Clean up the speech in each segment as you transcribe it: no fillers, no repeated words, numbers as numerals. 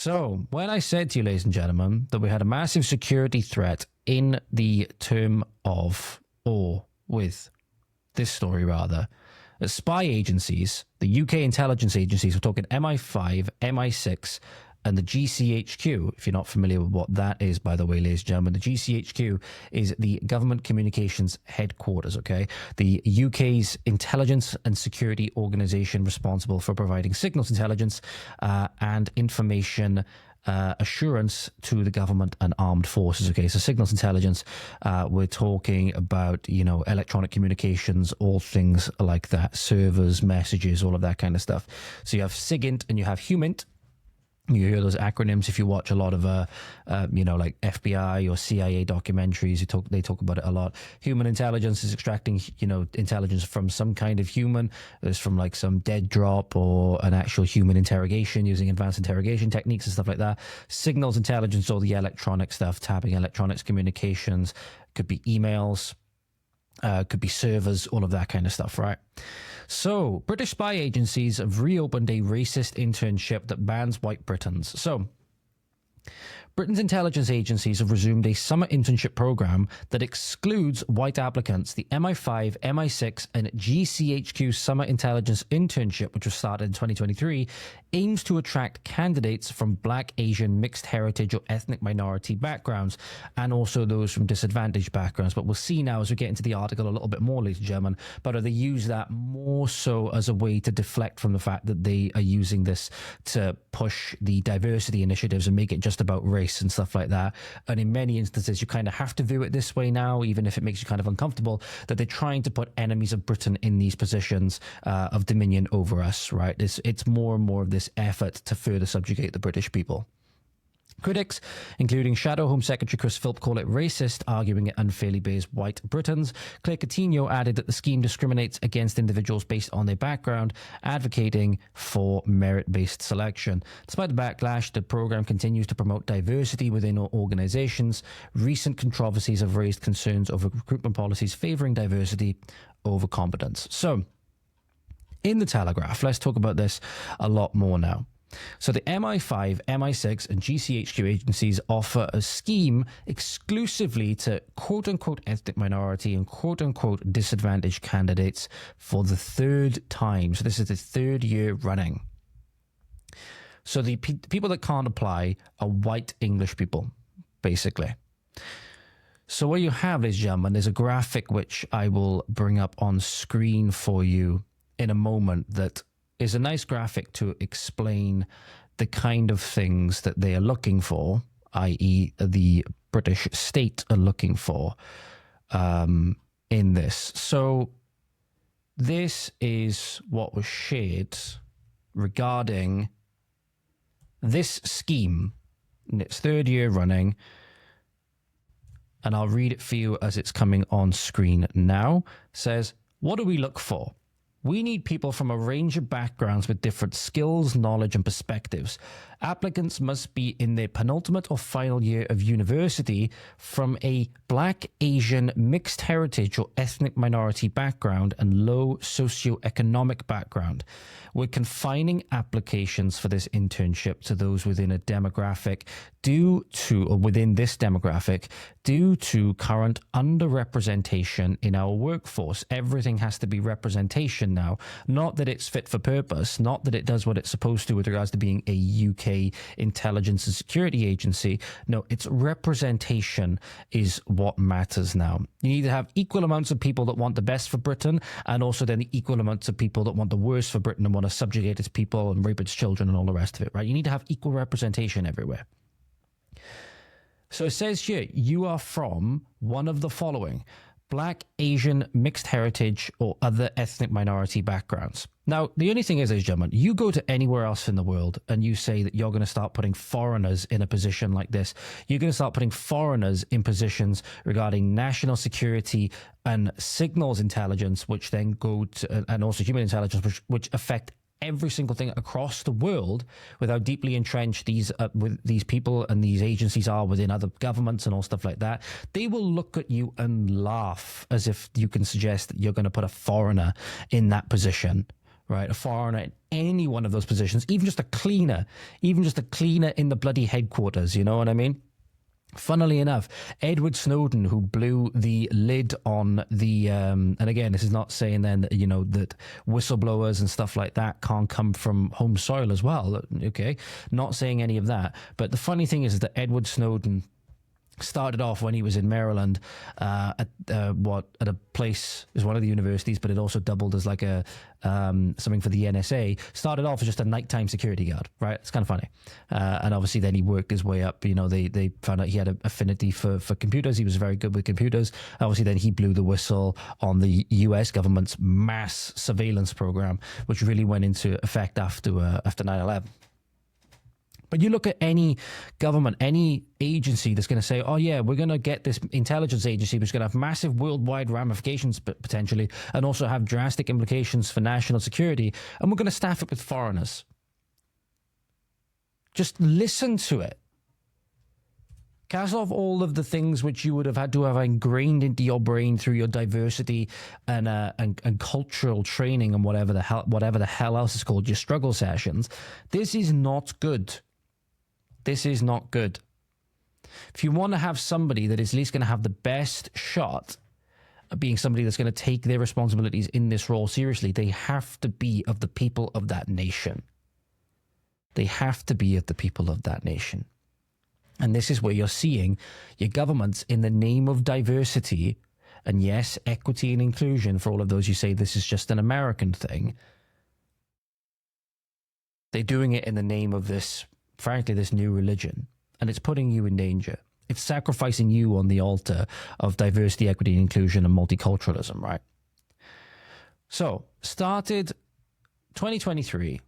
So, when I said to you, ladies and gentlemen, that we had a massive security threat in the term of, or with this story rather, spy agencies, the UK intelligence agencies, we're talking MI5, MI6, and the GCHQ. If you're not familiar with what that is, by the way, ladies and gentlemen, the GCHQ is the Government Communications Headquarters, okay? The UK's intelligence and security organisation responsible for providing signals intelligence and information assurance to the government and armed forces. Okay, so signals intelligence, we're talking about, you know, electronic communications, all things like that, servers, messages, all of that kind of stuff. So you have SIGINT and you have HUMINT. You hear those acronyms if you watch a lot of, you know, like FBI or CIA documentaries. They talk about it a lot. Human intelligence is extracting, you know, intelligence from some kind of human. There's from like some dead drop or an actual human interrogation using advanced interrogation techniques and stuff like that. Signals intelligence, all the electronic stuff, tapping electronics communications, could be emails, could be servers, all of that kind of stuff, right? So, British spy agencies have reopened a racist internship that bans white Britons. So, Britain's intelligence agencies have resumed a summer internship program that excludes white applicants. The MI5, MI6, and GCHQ summer intelligence internship, which was started in 2023, aims to attract candidates from Black, Asian, mixed heritage, or ethnic minority backgrounds, and also those from disadvantaged backgrounds. But we'll see now as we get into the article a little bit more, ladies and gentlemen, but they use that more so as a way to deflect from the fact that they are using this to push the diversity initiatives and make it just about race and stuff like that. And in many instances, you kind of have to view it this way now, even if it makes you kind of uncomfortable, that they're trying to put enemies of Britain in these positions of dominion over us, right? It's more and more of this effort to further subjugate the British people. Critics, including Shadow Home Secretary Chris Philp, call it racist, arguing it unfairly bays white Britons. Claire Coutinho added that the scheme discriminates against individuals based on their background, advocating for merit-based selection. Despite the backlash, the programme continues to promote diversity within organisations. Recent controversies have raised concerns over recruitment policies favouring diversity over competence. So, in the Telegraph, let's talk about this a lot more now. So the MI5, MI6 and GCHQ agencies offer a scheme exclusively to quote-unquote ethnic minority and quote-unquote disadvantaged candidates for the third time. So this is the third year running. So the people that can't apply are white English people, basically. So what you have, ladies and gentlemen, there's a graphic which I will bring up on screen for you in a moment that is a nice graphic to explain the kind of things that they are looking for, i.e. the British state are looking for in this. So this is what was shared regarding this scheme in its third year running. And I'll read it for you as it's coming on screen now. It says, what do we look for? We need people from a range of backgrounds with different skills, knowledge, and perspectives. Applicants must be in their penultimate or final year of university from a Black, Asian, mixed heritage or ethnic minority background and low socioeconomic background. We're confining applications for this internship to those within a demographic within this demographic due to current underrepresentation in our workforce. Everything has to be representation now. Not that it's fit for purpose, not that it does what it's supposed to with regards to being a UK intelligence and security agency. No, it's representation is what matters now. You need to have equal amounts of people that want the best for Britain and also then the equal amounts of people that want the worst for Britain and want to subjugate its people and rape its children and all the rest of it, right? You need to have equal representation everywhere. So it says here, you are from one of the following: Black, Asian, mixed heritage, or other ethnic minority backgrounds. Now, the only thing is, ladies and gentlemen, you go to anywhere else in the world and you say that you're going to start putting foreigners in a position like this. You're going to start putting foreigners in positions regarding national security and signals intelligence, which then go to, and also human intelligence, which affect every single thing across the world, with how deeply entrenched these people and these agencies are within other governments and all stuff like that. They will look at you and laugh as if you can suggest that you're going to put a foreigner in that position, right? A foreigner in any one of those positions, even just a cleaner in the bloody headquarters, you know what I mean? Funnily enough, Edward Snowden, who blew the lid on the, and again, this is not saying then that, you know, that whistleblowers and stuff like that can't come from home soil as well, okay? Not saying any of that. But the funny thing is that Edward Snowden started off when he was in Maryland at a place, is one of the universities, but it also doubled as like a something for the NSA. Started off as just a nighttime security guard, right? It's kind of funny. And obviously then he worked his way up. You know, they found out he had an affinity for computers. He was very good with computers. Obviously then he blew the whistle on the US government's mass surveillance program, which really went into effect after 9/11. But you look at any government, any agency that's going to say, oh, yeah, we're going to get this intelligence agency, which is going to have massive worldwide ramifications potentially, and also have drastic implications for national security, and we're going to staff it with foreigners. Just listen to it. Cast off all of the things which you would have had to have ingrained into your brain through your diversity and cultural training and whatever the hell else is called, your struggle sessions. This is not good. This is not good. If you want to have somebody that is at least going to have the best shot at being somebody that's going to take their responsibilities in this role seriously, they have to be of the people of that nation. They have to be of the people of that nation. And this is where you're seeing your governments, in the name of diversity, and yes, equity and inclusion, for all of those who say this is just an American thing, they're doing it in the name of this, frankly, this new religion. And it's putting you in danger. It's sacrificing you on the altar of diversity, equity, and inclusion, and multiculturalism, right? So, started 2023,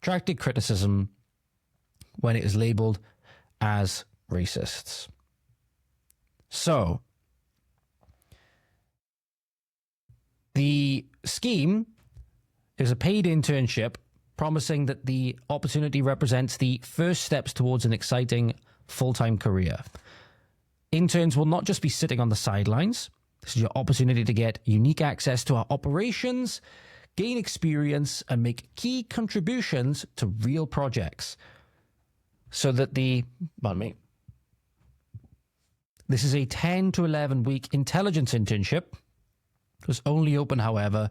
attracted criticism when it is labeled as racists. So, the scheme is a paid internship promising that the opportunity represents the first steps towards an exciting full-time career. Interns will not just be sitting on the sidelines. This is your opportunity to get unique access to our operations, gain experience, and make key contributions to real projects. So that this is a 10 to 11 week intelligence internship. It was only open, however,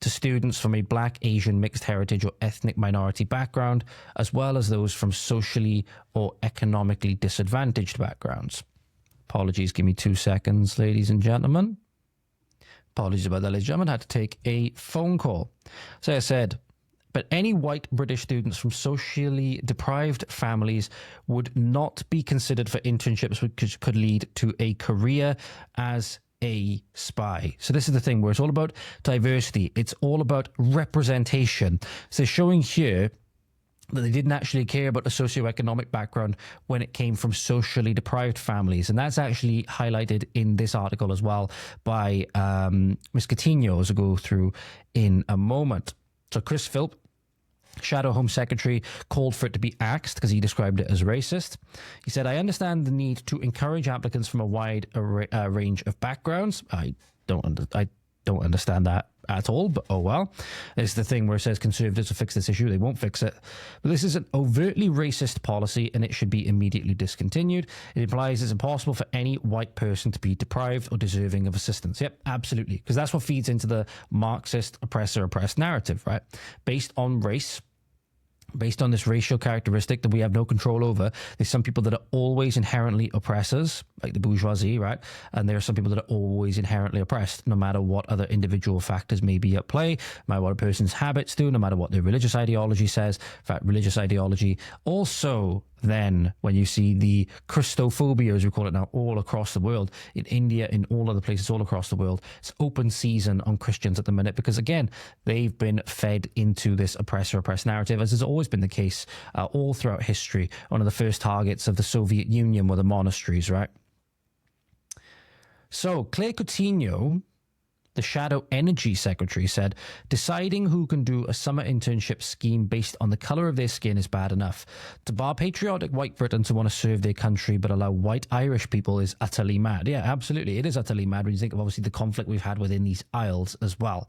to students from a Black, Asian, mixed heritage, or ethnic minority background, as well as those from socially or economically disadvantaged backgrounds. Apologies, give me 2 seconds, ladies and gentlemen. Apologies about that, ladies and gentlemen. I had to take a phone call. So I said, but any white British students from socially deprived families would not be considered for internships, which could lead to a career as a spy. So this is the thing where it's all about diversity. It's all about representation. So showing here that they didn't actually care about the socioeconomic background when it came from socially deprived families. And that's actually highlighted in this article as well by Ms. Coutinho, as we'll go through in a moment. So Chris Philp, Shadow Home Secretary, called for it to be axed because he described it as racist. He said, I understand the need to encourage applicants from a wide range of backgrounds. I don't understand that at all, but oh well. It's the thing where it says conservatives will fix this issue. They won't fix it. But this is an overtly racist policy and it should be immediately discontinued. It implies it's impossible for any white person to be deprived or deserving of assistance. Yep, absolutely. Because that's what feeds into the Marxist oppressor-oppressed narrative, right? Based on race, based on this racial characteristic that we have no control over. There's some people that are always inherently oppressors, like the bourgeoisie, right? And there are some people that are always inherently oppressed, no matter what other individual factors may be at play, no matter what a person's habits do, no matter what their religious ideology says. In fact, religious ideology also, then, when you see the Christophobia, as we call it now, all across the world, in India, in all other places all across the world, it's open season on Christians at the minute because, again, they've been fed into this oppressor-oppressed narrative, as has always been the case all throughout history. One of the first targets of the Soviet Union were the monasteries, right? So, Claire Coutinho, the Shadow Energy Secretary, said, deciding who can do a summer internship scheme based on the colour of their skin is bad enough. To bar patriotic white Britain to want to serve their country but allow white Irish people is utterly mad. Yeah, absolutely. It is utterly mad when you think of, obviously, the conflict we've had within these isles as well.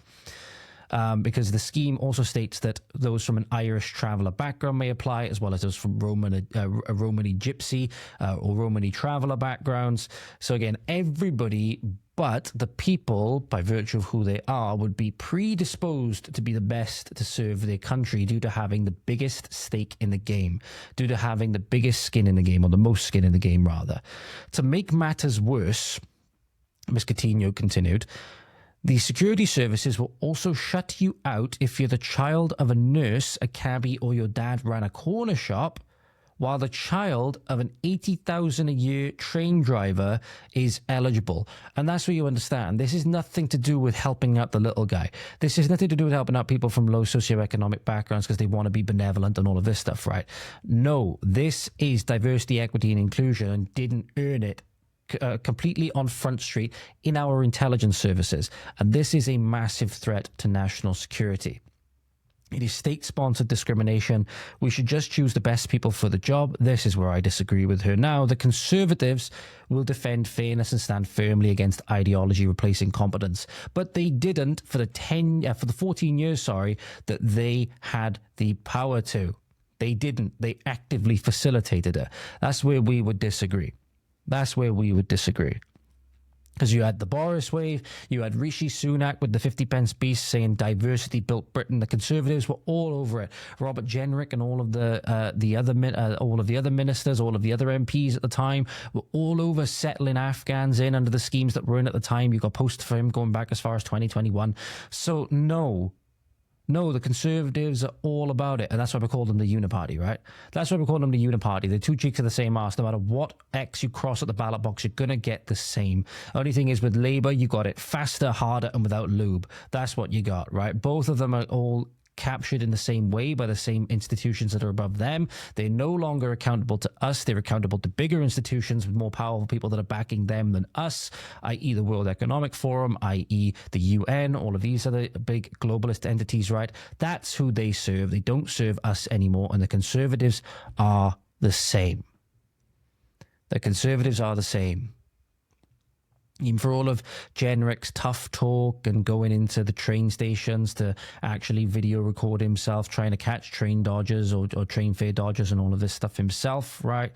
because the scheme also states that those from an Irish traveller background may apply, as well as those from Romani Gypsy or Romani traveller backgrounds. So again, everybody but the people, by virtue of who they are, would be predisposed to be the best to serve their country due to having the biggest stake in the game, due to having the biggest skin in the game, or the most skin in the game, rather. To make matters worse, Ms. Coutinho continued, the security services will also shut you out if you're the child of a nurse, a cabbie, or your dad ran a corner shop, while the child of an $80,000 a year train driver is eligible. And that's what you understand. This is nothing to do with helping out the little guy. This is nothing to do with helping out people from low socioeconomic backgrounds because they want to be benevolent and all of this stuff, right? No, this is diversity, equity, and inclusion, and didn't earn it completely on Front Street in our intelligence services. And this is a massive threat to national security. It is state-sponsored discrimination. We should just choose the best people for the job. This is where I disagree with her now. The Conservatives will defend fairness and stand firmly against ideology replacing competence. But they didn't for the 14 years, that they had the power to. They didn't. They actively facilitated it. That's where we would disagree. That's where we would disagree. Because you had the Boris wave, you had Rishi Sunak with the 50 pence beast saying diversity built Britain. The Conservatives were all over it. Robert Jenrick and all of the other ministers, all of the other MPs at the time were all over settling Afghans in under the schemes that were in at the time. You got posts for him going back as far as 2021. So no, the Conservatives are all about it. And that's why we call them the Uniparty, right? That's why we call them the Uniparty. They're two cheeks of the same arse. No matter what X you cross at the ballot box, you're going to get the same. Only thing is with Labour, you got it faster, harder, and without lube. That's what you got, right? Both of them are all captured in the same way by the same institutions that are above them. They're no longer accountable to us. They're accountable to bigger institutions with more powerful people that are backing them than us, i.e. the World Economic Forum, i.e. the UN, all of these other big globalist entities, right? That's who they serve. They don't serve us anymore, and the Conservatives are the same. The Conservatives are the same. Even for all of Jenrick's tough talk and going into the train stations to actually video record himself trying to catch train dodgers or train fare dodgers and all of this stuff himself, right?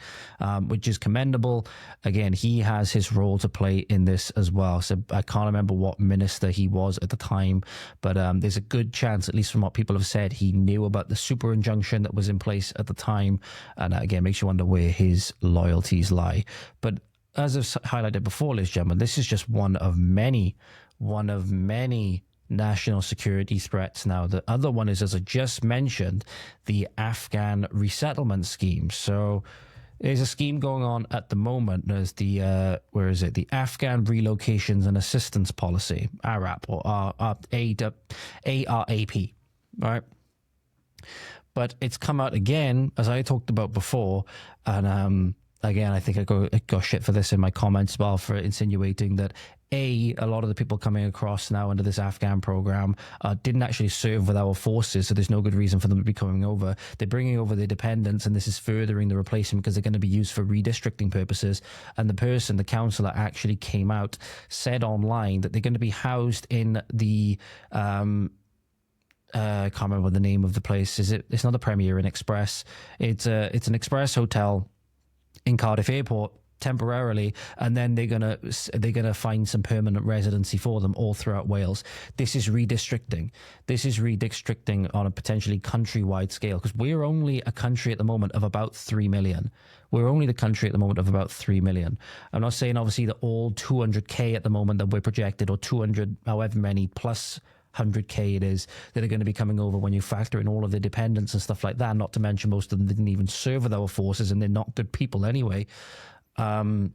Which is commendable. Again, he has his role to play in this as well. So I can't remember what minister he was at the time, but there's a good chance, at least from what people have said, he knew about the super injunction that was in place at the time. And again, makes you wonder where his loyalties lie. But as I've highlighted before, ladies and gentlemen, this is just one of many national security threats now. The other one is, as I just mentioned, the Afghan resettlement scheme. So there's a scheme going on at the moment. There's the, the Afghan Relocations and Assistance Policy, ARAP, or ARAP, right? But it's come out again, as I talked about before, and again, I think I got shit for this in my comments as well, for insinuating that a lot of the people coming across now under this Afghan program didn't actually serve with our forces, so there's no good reason for them to be coming over. They're bringing over their dependents, and this is furthering the replacement because they're going to be used for redistricting purposes. And the councillor actually came out, said online that they're going to be housed in the I can't remember the name of the place. It's not the Premier Inn Express. It's an Express hotel in Cardiff Airport temporarily, and then they're gonna find some permanent residency for them all throughout Wales. This is redistricting. This is redistricting on a potentially countrywide scale, because we're only a country at the moment of about 3 million. We're only the country at the moment of about 3 million. I'm not saying obviously that all 200k at the moment that we're projected, or 200 however many plus 100k it is, that are going to be coming over when you factor in all of the dependents and stuff like that, not to mention most of them didn't even serve with our forces and they're not good people anyway. It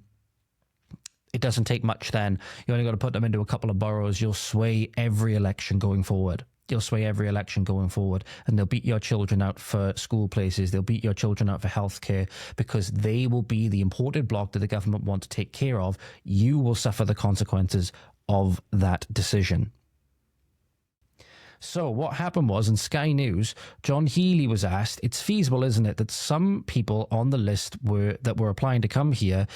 doesn't take much then. You only got to put them into a couple of boroughs. You'll sway every election going forward. You'll sway every election going forward, and they'll beat your children out for school places. They'll beat your children out for healthcare, because they will be the imported bloc that the government want to take care of. You will suffer the consequences of that decision. So what happened was, in Sky News, John Healey was asked, it's feasible, isn't it, that some people on the list that were applying to come here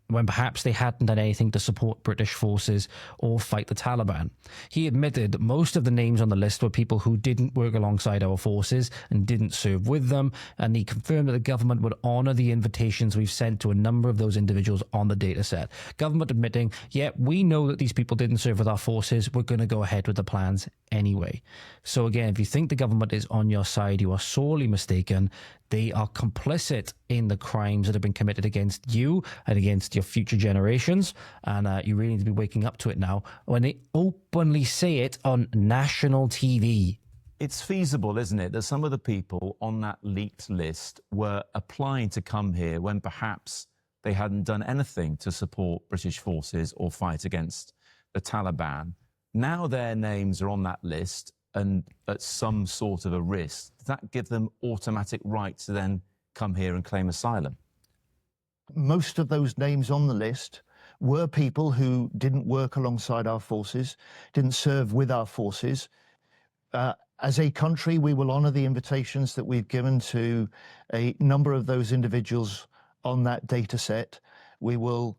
when perhaps they hadn't done anything to support British forces or fight the Taliban. He admitted that most of the names on the list were people who didn't work alongside our forces and didn't serve with them, and he confirmed that the government would honour the invitations we've sent to a number of those individuals on the dataset. Government admitting, yeah, we know that these people didn't serve with our forces, we're going to go ahead with the plans anyway. So again, if you think the government is on your side, you are sorely mistaken. They are complicit in the crimes that have been committed against you and against your future generations. And you really need to be waking up to it now when they openly say it on national TV. It's feasible, isn't it, that some of the people on that leaked list were applying to come here when perhaps they hadn't done anything to support British forces or fight against the Taliban. Now their names are on that list and at some sort of a risk. Does that give them automatic right to then come here and claim asylum? Most of those names on the list were people who didn't work alongside our forces, didn't serve with our forces. As a country, we will honour the invitations that we've given to a number of those individuals on that data set. We will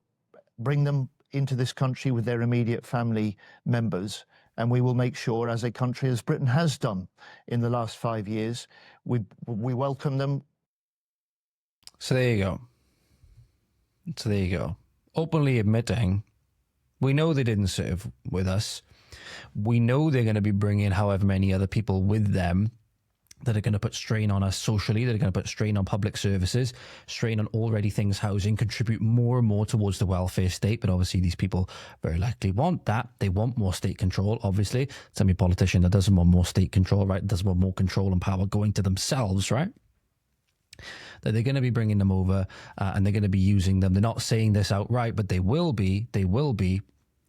bring them into this country with their immediate family members, and we will make sure, as a country, as Britain has done in the last 5 years, we welcome them. So there you go. Openly admitting, we know they didn't serve with us. We know they're going to be bringing however many other people with them that are going to put strain on us socially, that are going to put strain on public services, strain on already things housing, contribute more and more towards the welfare state. But obviously these people very likely want that. They want more state control, obviously. Some politician that doesn't want more state control, right? Doesn't want more control and power going to themselves, right? That they're going to be bringing them over and they're going to be using them. They're not saying this outright, but they will be.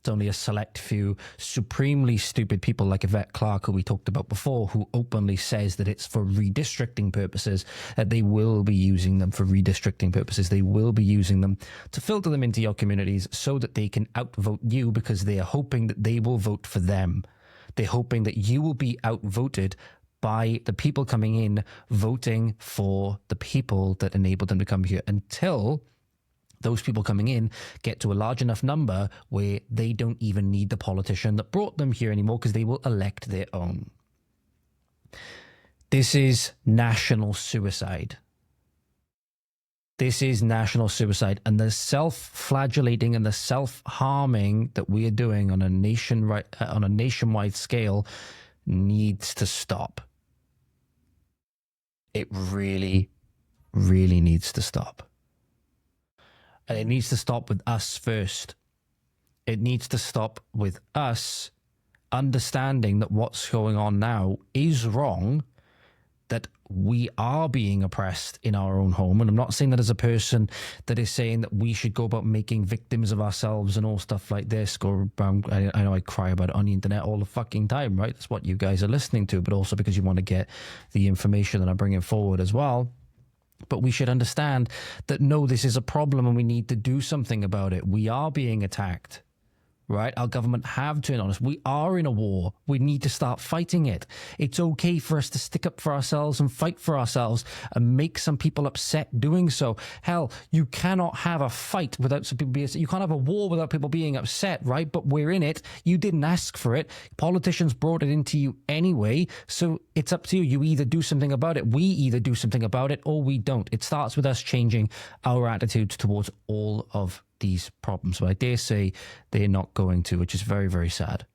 It's only a select few supremely stupid people like Yvette Clarke, who we talked about before, who openly says that it's for redistricting purposes, that they will be using them for redistricting purposes. They will be using them to filter them into your communities so that they can outvote you, because they are hoping that they will vote for them. They're hoping that you will be outvoted by the people coming in, voting for the people that enabled them to come here, until those people coming in get to a large enough number where they don't even need the politician that brought them here anymore, because they will elect their own. This is national suicide. This is national suicide, and the self-flagellating and the self-harming that we are doing on a nationwide scale needs to stop. It really, really needs to stop. And it needs to stop with us first. It needs to stop with us understanding that what's going on now is wrong, that we are being oppressed in our own home. And I'm not saying that as a person that is saying that we should go about making victims of ourselves and all stuff like this. I know I cry about it on the internet all the fucking time, right? That's what you guys are listening to, but also because you want to get the information that I'm bringing forward as well. But we should understand that, no, this is a problem and we need to do something about it. We are being attacked, right? Our government have turned on us. We are in a war. We need to start fighting it. It's okay for us to stick up for ourselves and fight for ourselves and make some people upset doing so. Hell, you cannot have a fight without some people being upset. You can't have a war without people being upset, right? But we're in it. You didn't ask for it. Politicians brought it into you anyway. So it's up to you. You either do something about it. We either do something about it or we don't. It starts with us changing our attitudes towards all of these problems. But I dare say they're not going to, which is very, very sad.